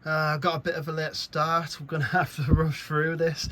Got a bit of a late start. We're gonna have to rush through this.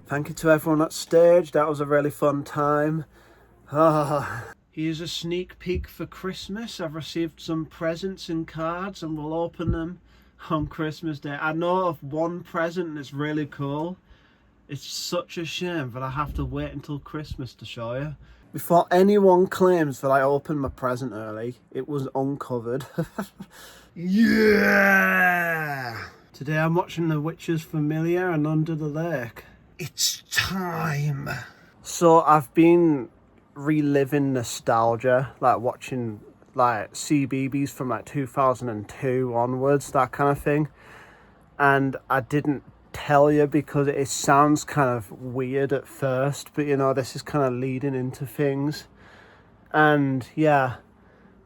Thank you to everyone at stage. That was a really fun time. Here's a sneak peek for Christmas. I've received some presents and cards and we'll open them on Christmas Day. I know of one present and it's really cool. It's such a shame that I have to wait until Christmas to show you. Before anyone claims that I opened my present early, it was uncovered. Yeah! Today I'm watching The Witcher's Familiar and Under the Lake. It's time! So I've been reliving nostalgia, like watching like CBeebies from like 2002 onwards, that kind of thing. And I didn't tell you because it sounds kind of weird at first, but you know, this is kind of leading into things. And yeah,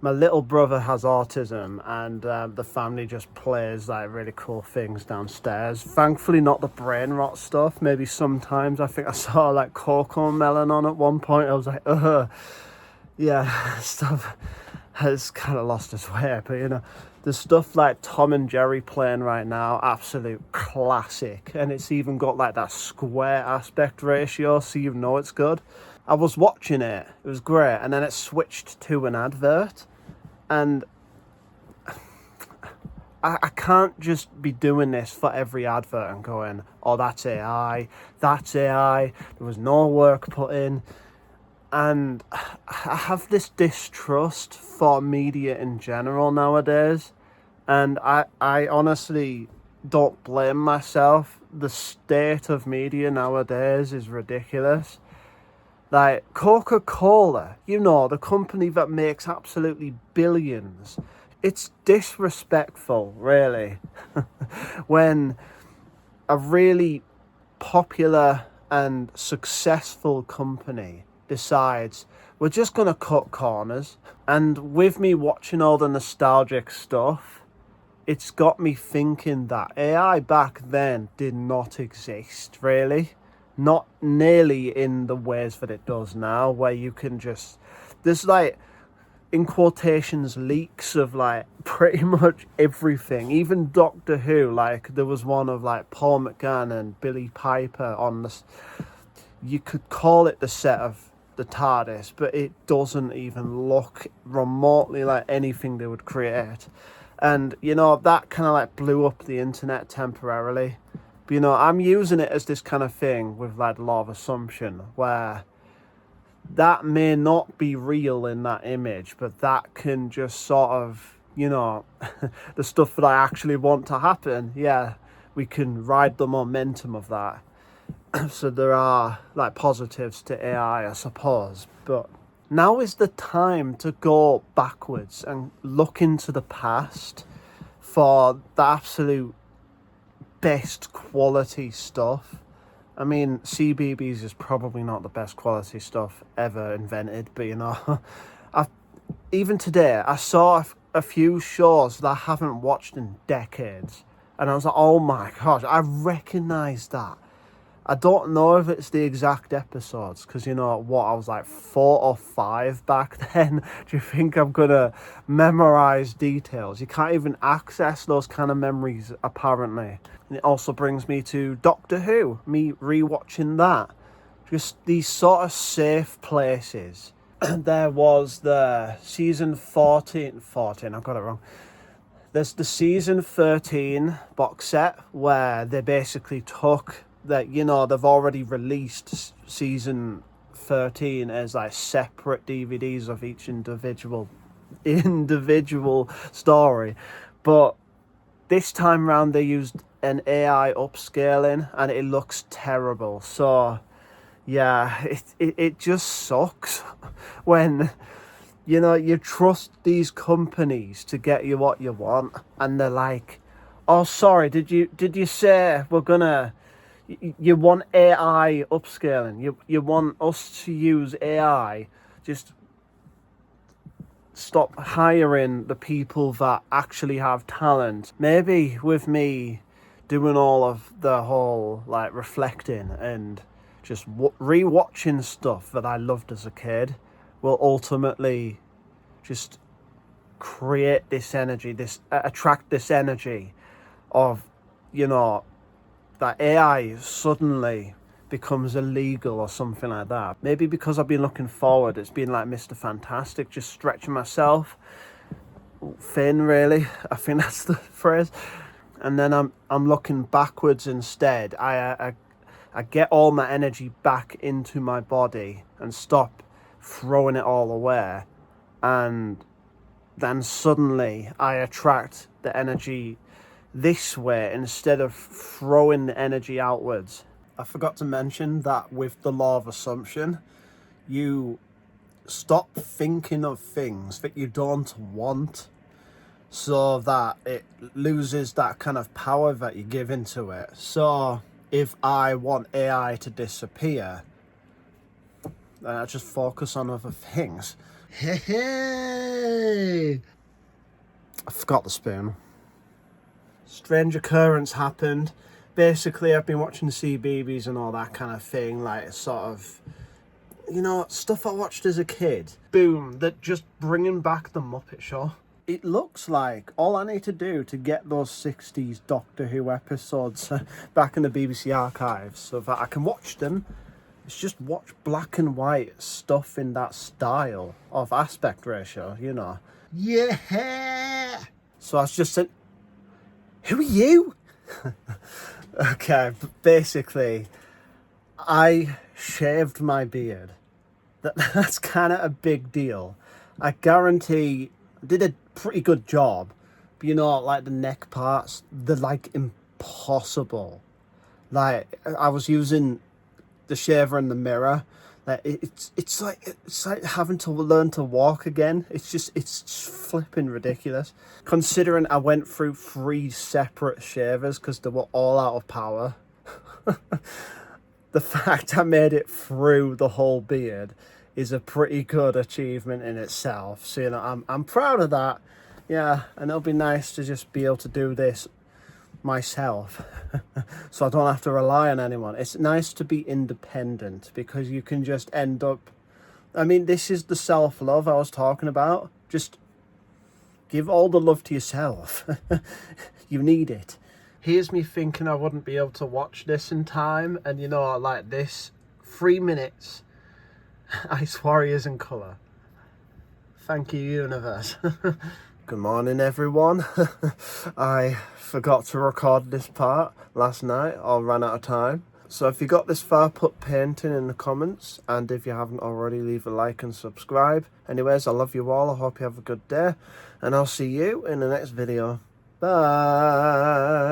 My little brother has autism, and the family just plays like really cool things downstairs. Thankfully not the brain rot stuff. Maybe sometimes I think I saw like Coco Melon on at one point. I was like, yeah, stuff has kind of lost its way. But you know, there's stuff like Tom and Jerry playing right now, absolute classic. And it's even got like that square aspect ratio, so you know it's good. I was watching it, it was great, and then it switched to an advert, and I can't just be doing this for every advert and going, oh, that's AI, there was no work put in. And I have this distrust for media in general nowadays, and I honestly don't blame myself. The state of media nowadays is ridiculous. Like Coca-Cola, you know, the company that makes absolutely billions. It's disrespectful, really, when a really popular and successful company decides we're just going to cut corners. And with me watching all the nostalgic stuff, it's got me thinking that AI back then did not exist, really. Not nearly in the ways that it does now, where you can just, there's like, in quotations, leaks of like pretty much everything. Even Doctor Who, like there was one of like Paul McGann and Billy Piper on this. You could call it the set of the TARDIS, but it doesn't even look remotely like anything they would create. And you know, that kind of like blew up the internet temporarily. But, you know, I'm using it as this kind of thing with like law of assumption, where that may not be real in that image, but that can just sort of, you know, the stuff that I actually want to happen. Yeah, we can ride the momentum of that. So there are like positives to AI, I suppose. But now is the time to go backwards and look into the past for the absolute best quality stuff. I mean, CBeebies is probably not the best quality stuff ever invented, but you know, even today I saw a few shows that I haven't watched in decades, and I was like, oh my gosh, I recognise that. I don't know if it's the exact episodes, because you know what, I was like 4 or 5 back then. Do you think I'm gonna memorize details? You can't even access those kind of memories, apparently. And it also brings me to Doctor Who, me rewatching that. Just these sort of safe places. There was the season 14, I got it wrong. There's the season 13 box set where they basically took that, you know, they've already released season 13 as like separate DVDs of each individual story, but this time round they used an AI upscaling and it looks terrible. So yeah, it just sucks when, you know, you trust these companies to get you what you want and they're like, oh sorry, did you say we're gonna, you want AI upscaling, you want us to use AI, just stop hiring the people that actually have talent. Maybe with me doing all of the whole like reflecting and just re-watching stuff that I loved as a kid will ultimately just create this energy, attract this energy of, you know, that AI suddenly becomes illegal or something like that. Maybe because I've been looking forward, it's been like Mr. Fantastic, just stretching myself thin, really. I think that's the phrase. And then I'm looking backwards instead. I get all my energy back into my body and stop throwing it all away. And then suddenly I attract the energy this way instead of throwing the energy outwards. I forgot to mention that with the law of assumption, you stop thinking of things that you don't want, so that it loses that kind of power that you give into it. So if I want AI to disappear, then I just focus on other things. Hey! I forgot the spoon. Strange occurrence happened. Basically, I've been watching CBeebies and all that kind of thing, like sort of, you know, stuff I watched as a kid. Boom, that just bringing back the Muppet Show. It looks like all I need to do to get those 60s Doctor Who episodes back in the BBC archives so that I can watch them, is just watch black and white stuff in that style of aspect ratio, you know. Yeah! So I was just saying, who are you? Okay, basically, I shaved my beard. That's kind of a big deal. I guarantee I did a pretty good job. But you know, like the neck parts, they're like impossible. Like I was using the shaver in the mirror. Like it's like having to learn to walk again. It's just flipping ridiculous. Considering I went through 3 separate shavers because they were all out of power. The fact I made it through the whole beard is a pretty good achievement in itself. So you know, I'm proud of that. Yeah, and it'll be nice to just be able to do this myself so I don't have to rely on anyone. It's nice to be independent because you can just end up, I mean, this is the self-love I was talking about. Just give all the love to yourself. You need it. Here's me thinking I wouldn't be able to watch this in time, and you know, like this 3 minutes Ice Warriors in colour. Thank you, universe. Good morning, everyone. I forgot to record this part last night, or ran out of time. So if you got this far, put painting in the comments, and if you haven't already, leave a like and subscribe. Anyways, I love you all. I hope you have a good day, and I'll see you in the next video. Bye.